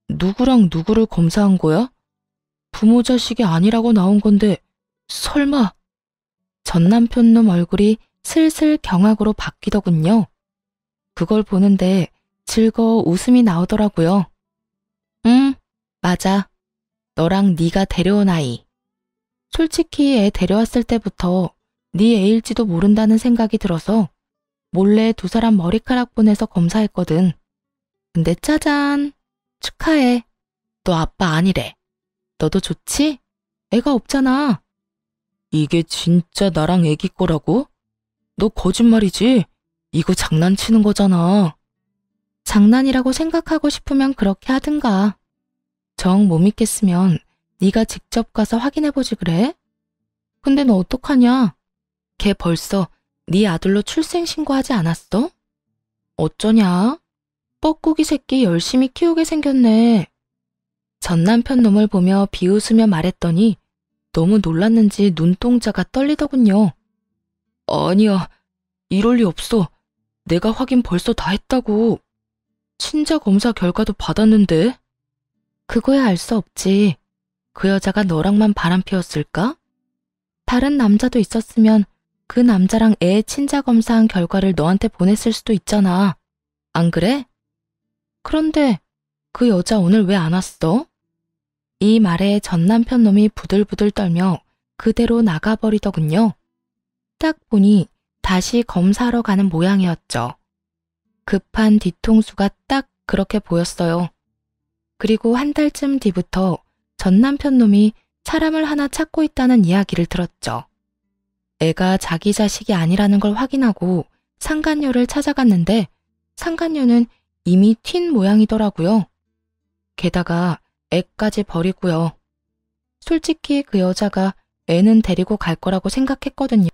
[SPEAKER 1] 누구랑 누구를 검사한 거야? 부모 자식이 아니라고 나온 건데 설마. 전 남편 놈 얼굴이 슬슬 경악으로 바뀌더군요. 그걸 보는데 즐거워 웃음이 나오더라고요. 응, 맞아. 너랑 네가 데려온 아이. 솔직히 애 데려왔을 때부터 네 애일지도 모른다는 생각이 들어서 몰래 두 사람 머리카락 보내서 검사했거든. 근데 짜잔, 축하해. 너 아빠 아니래. 너도 좋지? 애가 없잖아. 이게 진짜 나랑 애기 거라고? 너 거짓말이지? 이거 장난치는 거잖아. 장난이라고 생각하고 싶으면 그렇게 하든가. 정 못 믿겠으면 네가 직접 가서 확인해보지 그래? 근데 너 어떡하냐? 걔 벌써 네 아들로 출생신고하지 않았어? 어쩌냐? 뻐꾸기 새끼 열심히 키우게 생겼네. 전 남편 놈을 보며 비웃으며 말했더니 너무 놀랐는지 눈동자가 떨리더군요. 아니야, 이럴 리 없어. 내가 확인 벌써 다 했다고. 친자 검사 결과도 받았는데. 그거야 알 수 없지. 그 여자가 너랑만 바람 피웠을까? 다른 남자도 있었으면 그 남자랑 애 친자 검사한 결과를 너한테 보냈을 수도 있잖아. 안 그래? 그런데 그 여자 오늘 왜 안 왔어? 이 말에 전 남편 놈이 부들부들 떨며 그대로 나가버리더군요. 딱 보니 다시 검사하러 가는 모양이었죠. 급한 뒤통수가 딱 그렇게 보였어요. 그리고 한 달쯤 뒤부터 전 남편 놈이 사람을 하나 찾고 있다는 이야기를 들었죠. 애가 자기 자식이 아니라는 걸 확인하고 상간녀를 찾아갔는데 상간녀는 이미 튄 모양이더라고요. 게다가 애까지 버리고요. 솔직히 그 여자가 애는 데리고 갈 거라고 생각했거든요.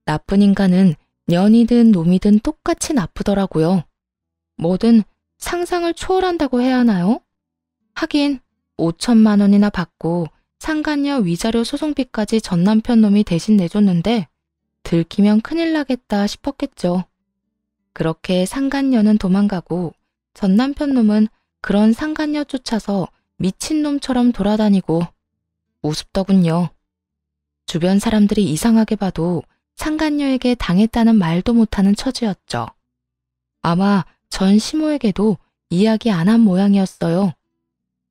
[SPEAKER 1] 나쁜 인간은 년이든 놈이든 똑같이 나쁘더라고요. 뭐든 상상을 초월한다고 해야 하나요? 하긴 5천만 원이나 받고 상간녀 위자료 소송비까지 전 남편 놈이 대신 내줬는데 들키면 큰일 나겠다 싶었겠죠. 그렇게 상간녀는 도망가고 전 남편 놈은 그런 상간녀 쫓아서 미친놈처럼 돌아다니고 우습더군요. 주변 사람들이 이상하게 봐도 상간녀에게 당했다는 말도 못하는 처지였죠. 아마 전 시모에게도 이야기 안 한 모양이었어요.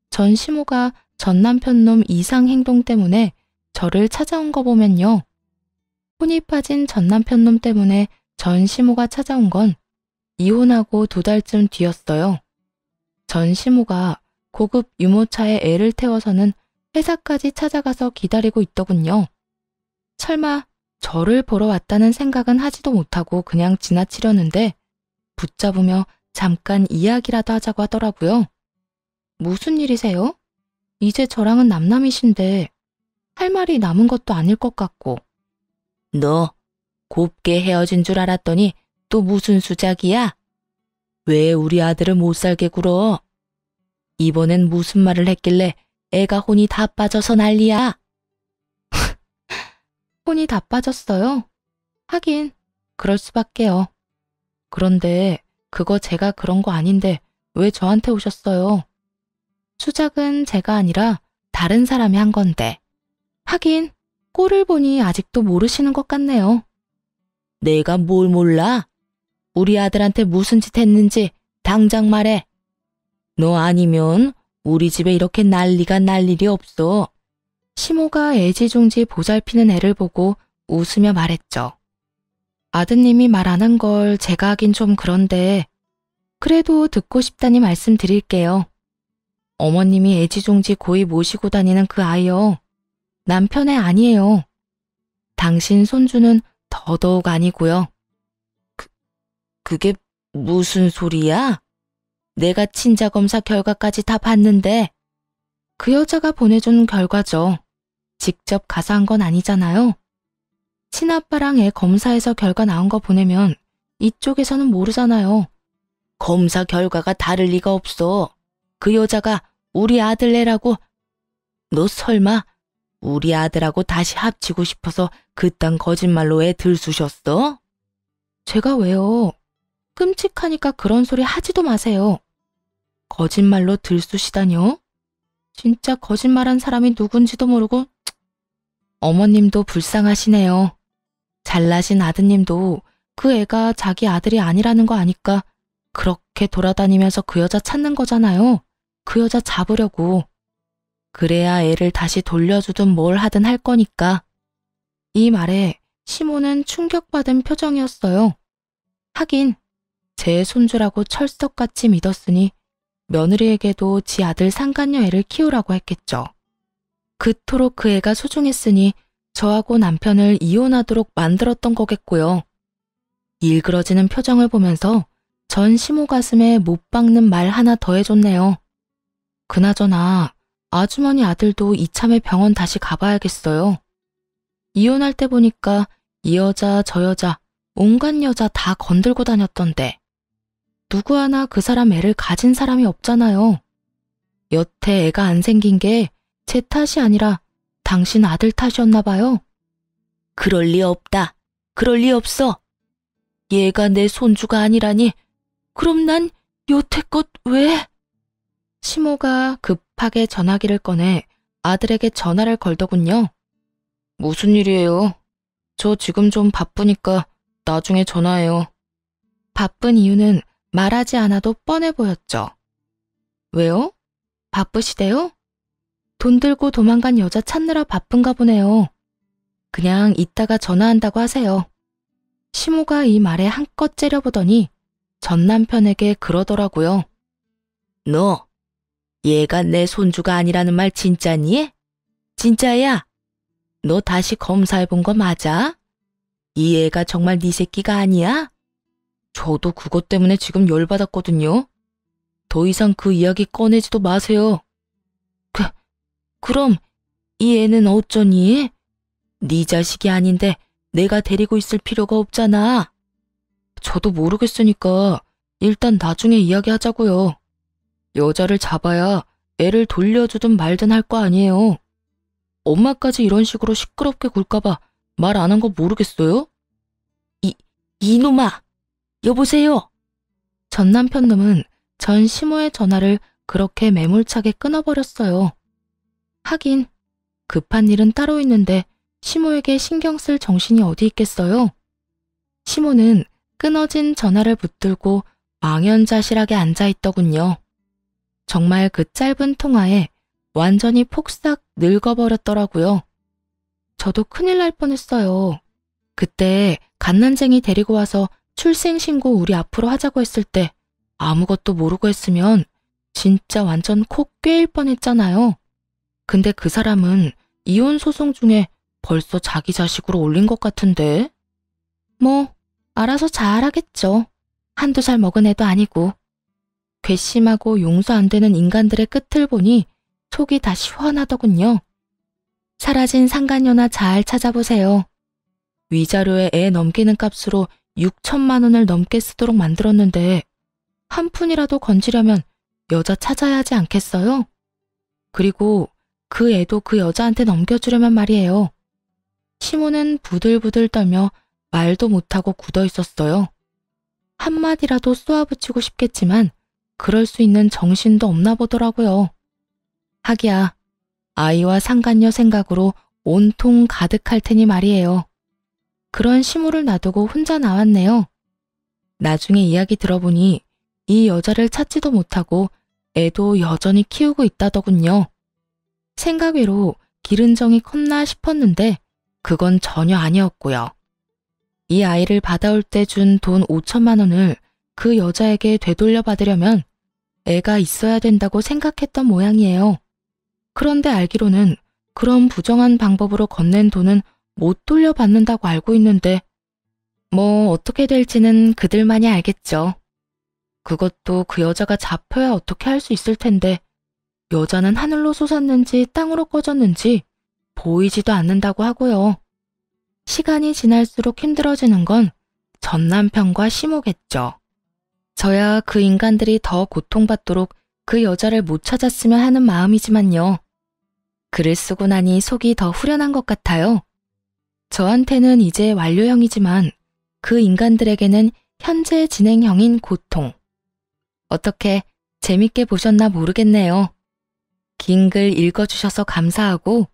[SPEAKER 1] 전 시모가 전 남편 놈 이상 행동 때문에 저를 찾아온 거 보면요. 혼이 빠진 전 남편 놈 때문에 전 시모가 찾아온 건 이혼하고 2달쯤 뒤였어요. 전 시모가 고급 유모차에 애를 태워서는 회사까지 찾아가서 기다리고 있더군요. 설마 저를 보러 왔다는 생각은 하지도 못하고 그냥 지나치려는데 붙잡으며 잠깐 이야기라도 하자고 하더라고요. 무슨 일이세요? 이제 저랑은 남남이신데 할 말이 남은 것도 아닐 것 같고. 너 곱게 헤어진 줄 알았더니 또 무슨 수작이야? 왜 우리 아들을 못 살게 굴어? 이번엔 무슨 말을 했길래 애가 혼이 다 빠져서 난리야? 혼이 다 빠졌어요? 하긴 그럴 수밖에요. 그런데 그거 제가 그런 거 아닌데 왜 저한테 오셨어요? 수작은 제가 아니라 다른 사람이 한 건데. 하긴 꼴을 보니 아직도 모르시는 것 같네요. 내가 뭘 몰라? 우리 아들한테 무슨 짓 했는지 당장 말해. 너 아니면 우리 집에 이렇게 난리가 날 일이 없어. 시모가 애지중지 보살피는 애를 보고 웃으며 말했죠. 아드님이 말 안 한 걸 제가 하긴 좀 그런데 그래도 듣고 싶다니 말씀드릴게요. 어머님이 애지중지 고이 모시고 다니는 그 아이요. 남편의 아니에요. 당신 손주는 더더욱 아니고요. 그게 무슨 소리야? 내가 친자 검사 결과까지 다 봤는데. 그 여자가 보내준 결과죠. 직접 가서 한 건 아니잖아요. 친아빠랑 애 검사해서 결과 나온 거 보내면 이쪽에서는 모르잖아요. 검사 결과가 다를 리가 없어. 그 여자가 우리 아들 애라고. 너 설마 우리 아들하고 다시 합치고 싶어서 그딴 거짓말로 애 들쑤셨어? 제가 왜요? 끔찍하니까 그런 소리 하지도 마세요. 거짓말로 들쑤시다뇨? 진짜 거짓말한 사람이 누군지도 모르고. 어머님도 불쌍하시네요. 잘나신 아드님도 그 애가 자기 아들이 아니라는 거 아니까 그렇게 돌아다니면서 그 여자 찾는 거잖아요. 그 여자 잡으려고. 그래야 애를 다시 돌려주든 뭘 하든 할 거니까. 이 말에 시모는 충격받은 표정이었어요. 하긴 제 손주라고 철석같이 믿었으니 며느리에게도 지 아들 상간녀 애를 키우라고 했겠죠. 그토록 그 애가 소중했으니 저하고 남편을 이혼하도록 만들었던 거겠고요. 일그러지는 표정을 보면서 전 시모 가슴에 못 박는 말 하나 더 해줬네요. 그나저나 아주머니 아들도 이참에 병원 다시 가봐야겠어요. 이혼할 때 보니까 이 여자 저 여자 온갖 여자 다 건들고 다녔던데 누구 하나 그 사람 애를 가진 사람이 없잖아요. 여태 애가 안 생긴 게 제 탓이 아니라 당신 아들 탓이었나 봐요. 그럴 리 없다. 그럴 리 없어. 얘가 내 손주가 아니라니. 그럼 난 여태껏 왜? 시모가 급하게 전화기를 꺼내 아들에게 전화를 걸더군요. 무슨 일이에요? 저 지금 좀 바쁘니까 나중에 전화해요. 바쁜 이유는 말하지 않아도 뻔해 보였죠. 왜요? 바쁘시대요? 돈 들고 도망간 여자 찾느라 바쁜가 보네요. 그냥 이따가 전화한다고 하세요. 시모가 이 말에 한껏 째려보더니 전 남편에게 그러더라고요. 너, 얘가 내 손주가 아니라는 말 진짜니? 진짜야? 너 다시 검사해본 거 맞아? 이 애가 정말 네 새끼가 아니야? 저도 그것 때문에 지금 열받았거든요. 더 이상 그 이야기 꺼내지도 마세요. 그럼 이 애는 어쩌니? 네 자식이 아닌데 내가 데리고 있을 필요가 없잖아. 저도 모르겠으니까 일단 나중에 이야기하자고요. 여자를 잡아야 애를 돌려주든 말든 할 거 아니에요. 엄마까지 이런 식으로 시끄럽게 굴까봐 말 안 한 거 모르겠어요? 이놈아! 여보세요? 전 남편 놈은 전 시모의 전화를 그렇게 매몰차게 끊어버렸어요. 하긴 급한 일은 따로 있는데 시모에게 신경 쓸 정신이 어디 있겠어요? 시모는 끊어진 전화를 붙들고 망연자실하게 앉아있더군요. 정말 그 짧은 통화에 완전히 폭삭 늙어버렸더라고요. 저도 큰일 날 뻔했어요. 그때 갓난쟁이 데리고 와서 출생신고 우리 앞으로 하자고 했을 때 아무것도 모르고 했으면 진짜 완전 코 꿰일 뻔했잖아요. 근데 그 사람은 이혼 소송 중에 벌써 자기 자식으로 올린 것 같은데? 뭐 알아서 잘하겠죠. 한두 살 먹은 애도 아니고. 괘씸하고 용서 안 되는 인간들의 끝을 보니 속이 다 시원하더군요. 사라진 상간녀나 잘 찾아보세요. 위자료에 애 넘기는 값으로 6천만 원을 넘게 쓰도록 만들었는데 한 푼이라도 건지려면 여자 찾아야 하지 않겠어요? 그리고 그 애도 그 여자한테 넘겨주려면 말이에요. 시모는 부들부들 떨며 말도 못하고 굳어 있었어요. 한마디라도 쏘아붙이고 싶겠지만 그럴 수 있는 정신도 없나 보더라고요. 하기야 아이와 상간녀 생각으로 온통 가득할 테니 말이에요. 그런 시모를 놔두고 혼자 나왔네요. 나중에 이야기 들어보니 이 여자를 찾지도 못하고 애도 여전히 키우고 있다더군요. 생각 외로 기른정이 컸나 싶었는데 그건 전혀 아니었고요. 이 아이를 받아올 때 준 돈 5천만 원을 그 여자에게 되돌려 받으려면 애가 있어야 된다고 생각했던 모양이에요. 그런데 알기로는 그런 부정한 방법으로 건넨 돈은 못 돌려받는다고 알고 있는데 뭐 어떻게 될지는 그들만이 알겠죠. 그것도 그 여자가 잡혀야 어떻게 할 수 있을 텐데 여자는 하늘로 솟았는지 땅으로 꺼졌는지 보이지도 않는다고 하고요. 시간이 지날수록 힘들어지는 건 전 남편과 시모겠죠. 저야 그 인간들이 더 고통받도록 그 여자를 못 찾았으면 하는 마음이지만요. 글을 쓰고 나니 속이 더 후련한 것 같아요. 저한테는 이제 완료형이지만 그 인간들에게는 현재 진행형인 고통. 어떻게 재밌게 보셨나 모르겠네요. 긴 글 읽어주셔서 감사하고